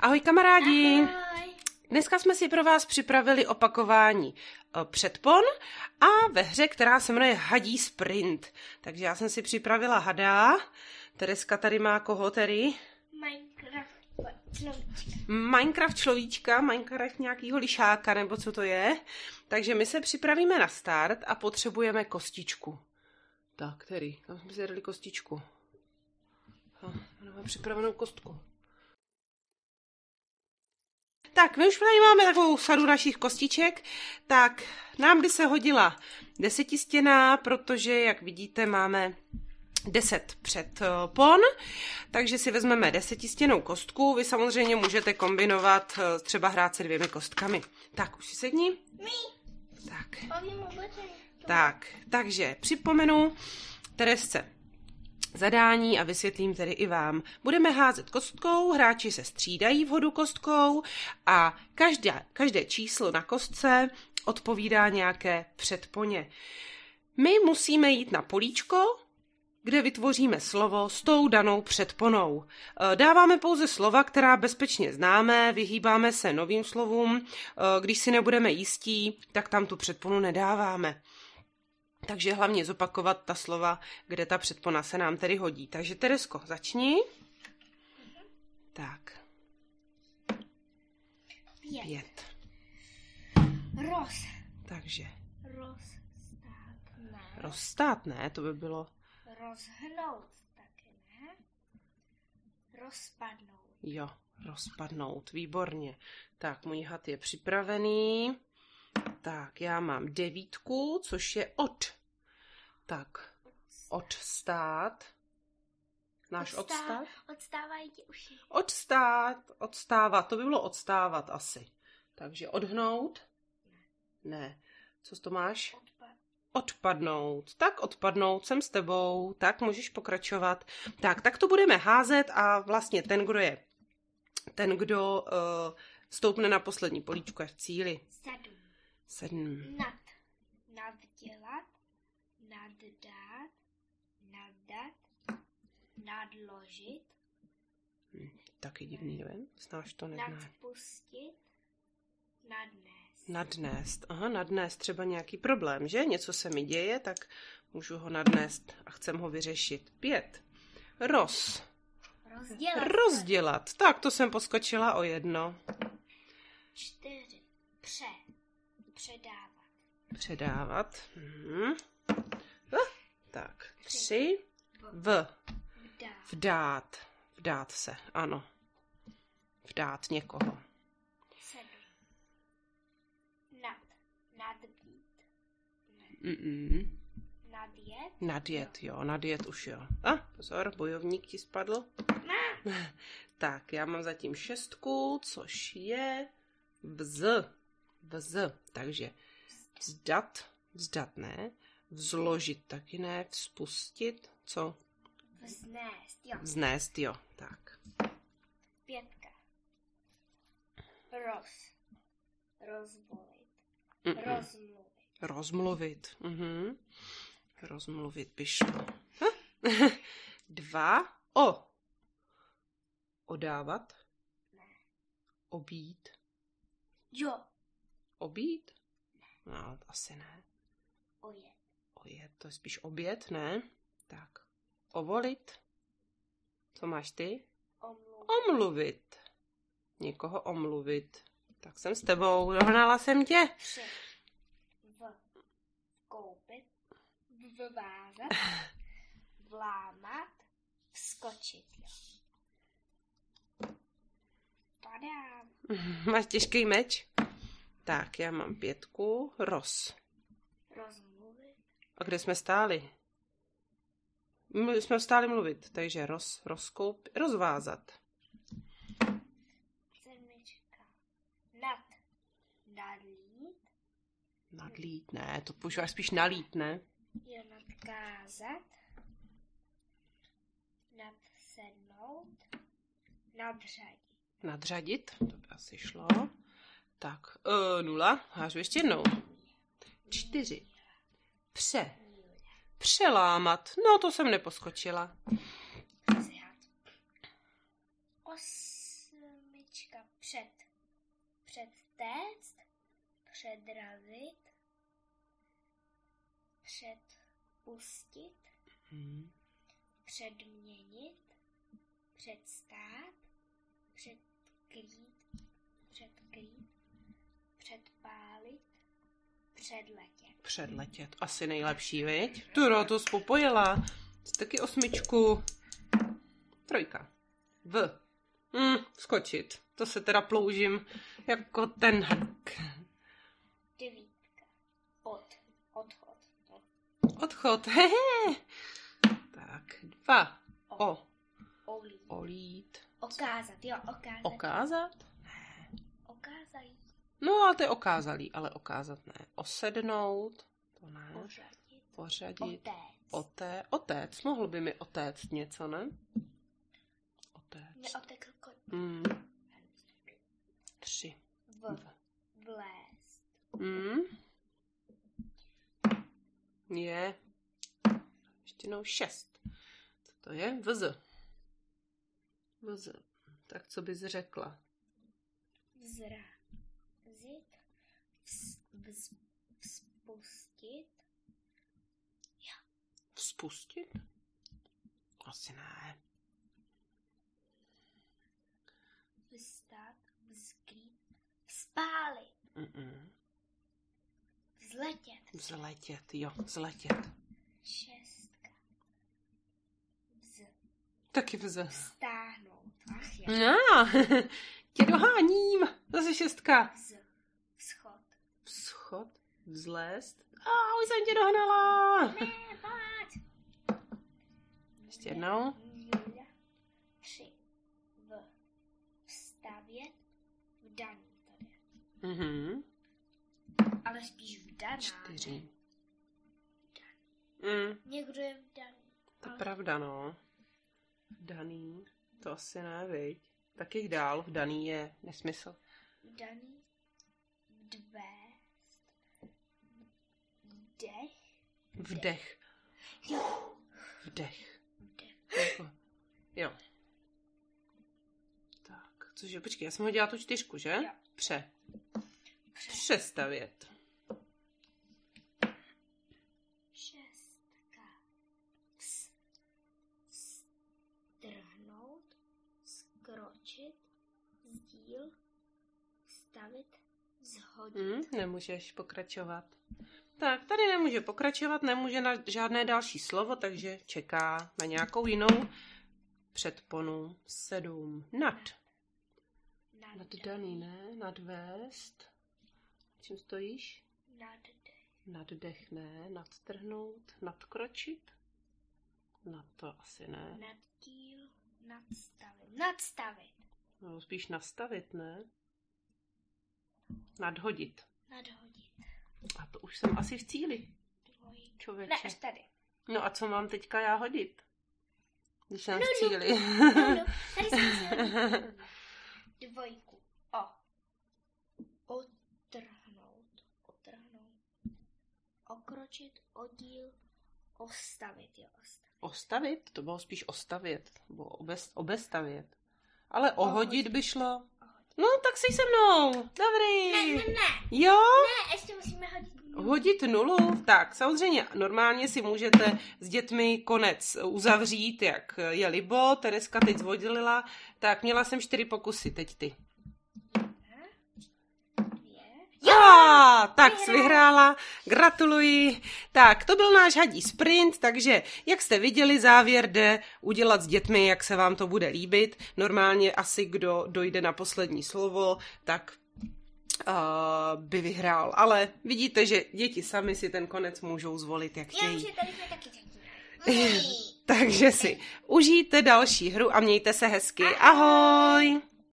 Ahoj kamarádi! Ahoj. Dneska jsme si pro vás připravili opakování předpon a ve hře, která se jmenuje Hadí sprint. Takže já jsem si připravila hada. Tereska tady má koho tedy? Minecraft človíčka, Minecraft nějakýho lišáka, nebo co to je. Takže my se připravíme na start a potřebujeme kostičku. Tak, který? Tam jsme si dali kostičku. Máme připravenou kostku. Tak, my už tady máme takovou sadu našich kostiček, tak nám by se hodila 10stěná, protože, jak vidíte, máme 10 předpon, takže si vezmeme 10stěnou kostku. Vy samozřejmě můžete kombinovat, třeba hrát se 2 kostkami. Tak, už si sedni. Tak, takže připomenu Teresce zadání a vysvětlím tedy i vám. Budeme házet kostkou, hráči se střídají v hodu kostkou a každé číslo na kostce odpovídá nějaké předponě. My musíme jít na políčko, kde vytvoříme slovo s tou danou předponou. Dáváme pouze slova, která bezpečně známe, vyhýbáme se novým slovům. Když si nebudeme jistí, tak tam tu předponu nedáváme. Takže hlavně zopakovat ta slova, kde ta předpona se nám tedy hodí. Takže Teresko, začni. Tak. 5. Takže. Rozstát, ne? To by bylo. Rozhnout taky, ne? Rozpadnout. Jo, rozpadnout, výborně. Tak, můj had je připravený. Tak, já mám 9, což je od. Tak, odstát. Náš odstát? Odstávají ti uši. Odstávat, to by bylo odstávat asi. Takže odhnout? Ne. Co to máš? Odpadnout. Tak odpadnout, jsem s tebou. Tak můžeš pokračovat. Tak to budeme házet a vlastně ten, kdo stoupne na poslední políčko je v cíli. 7. Naddělat, naddát, naddat, nadložit. Taky divný, nevím. Znáš to, neznáš. Nadpustit, nadnést. Nadnést. Aha, nadnést třeba nějaký problém, že? Něco se mi děje, tak můžu ho nadnést a chcem ho vyřešit. 5. Rozdělat. Tak, to jsem poskočila o 1. 4. Předávat. Tak, 3. Vdát se, ano. Vdát někoho. 7. Nadjet. Nadjet, jo, nadjet už jo. Pozor, bojovník ti spadl. Tak, já mám zatím 6, což je vz. Takže vzdat ne, vzložit taky ne, vzpustit, co? Vznést, jo, tak. 5. Rozmluvit. Rozmluvit by šlo. 2. Odávat. Ne. Obít. Jo. Obít? No, asi ne. Ojet, to je spíš oběd, ne? Tak. Ovolit. Co máš ty? Omluvit. Někoho omluvit. Tak jsem s tebou, dohnala jsem tě. 3. Vkoupit, vvázat, vlámat, vskočit. Padám. Máš těžký meč? Tak, já mám 5. Rozmluvit. A kde jsme stáli? My jsme stáli mluvit, takže rozvázat. 7. Nadlít, ne, to používáš spíš nalít, ne? Je nadkázat, nadsednout, nadřadit. To by asi šlo. Tak, 0, hážu ještě jednou. 4. Přelámat, no to jsem neposkočila. 8. Předtéct, předrazit, předpustit, předměnit, předstát, předkrýt, předpálit, předletět. Předletět. Asi nejlepší, viď? Turo, to spopojila. Taky 8. 3. Skočit. To se teda ploužím jako ten hrk. 9. Odchod. Odchod. Hehe. Tak, 2. Olít. Okázat, jo, okázat. Okázat? Okázalý. No, ale to je okázalý, ale okázat ne. Osednout, to ne. Pořadit. Otéct. Mohl by mi otéct něco, ne? Otéct. Neotekl koň. 3. Vlézt. Je. Ještě jednou 6. Co to je? Vz. Tak co bys řekla? Vzrazit. Vzpustit. Vzpustit? Asi ne. Vystát. Vzkrýt. Spálit. Vzletět. Vzletět. 6. Taky vz. Stáhnout. Ach jo. No, tě doháním. Zase 6. Vzchod. Vzlézt. Už jsem tě dohnala. Ne, pojď. Ještě jednou. 3. Vstavět. Vdaný tady. Ale spíš vdaná. 4. Někdo je vdaný. To je pravda, no. Vdaný. To asi ne, viď? Tak jich dál. Vdaný je nesmysl. Vdaný. Vdech. Jo. Vdech. Jo. Tak, cože, počkej, já jsem hodila tu 4, že? Jo. Přestavět. 6. Strhnout. Skročit. Sdíl. Stavit. Zhodit. Nemůžeš pokračovat. Tak, tady nemůže pokračovat, nemůže na žádné další slovo, takže čeká na nějakou jinou předponu. 7. Naddaný, ne? Nadvést. Čím stojíš? Naddech, ne? Nadtrhnout, nadkročit? Na to asi ne. Naddíl, nadstavit. No, spíš nastavit, ne? Nadhodit. A to už jsem asi v cíli. Člověče. Ne, až tady. No a co mám teďka já hodit? Když jsem v cíli. Tady jsem si hodit. 2. Odtrhnout. Okročit, oddíl, ostavit, jo. Ostavit? To bylo spíš ostavět. Nebo obestavět. Ale ohodit by šlo. No, tak jsi se mnou. Dobrý. Ne. Jo? Ne, ještě musíme hodit. Hodit 0? Tak, samozřejmě normálně si můžete s dětmi konec uzavřít, jak je libo. Tereska teď zvodilila. Tak, měla jsem 4 pokusy, teď ty. 2. Tak jsi vyhrála, gratuluji. Tak, to byl náš hadí sprint, takže jak jste viděli, závěr jde udělat s dětmi, jak se vám to bude líbit. Normálně asi kdo dojde na poslední slovo, tak by vyhrál. Ale vidíte, že děti sami si ten konec můžou zvolit, jak chtějí. Takže si užijte další hru a mějte se hezky. Ahoj!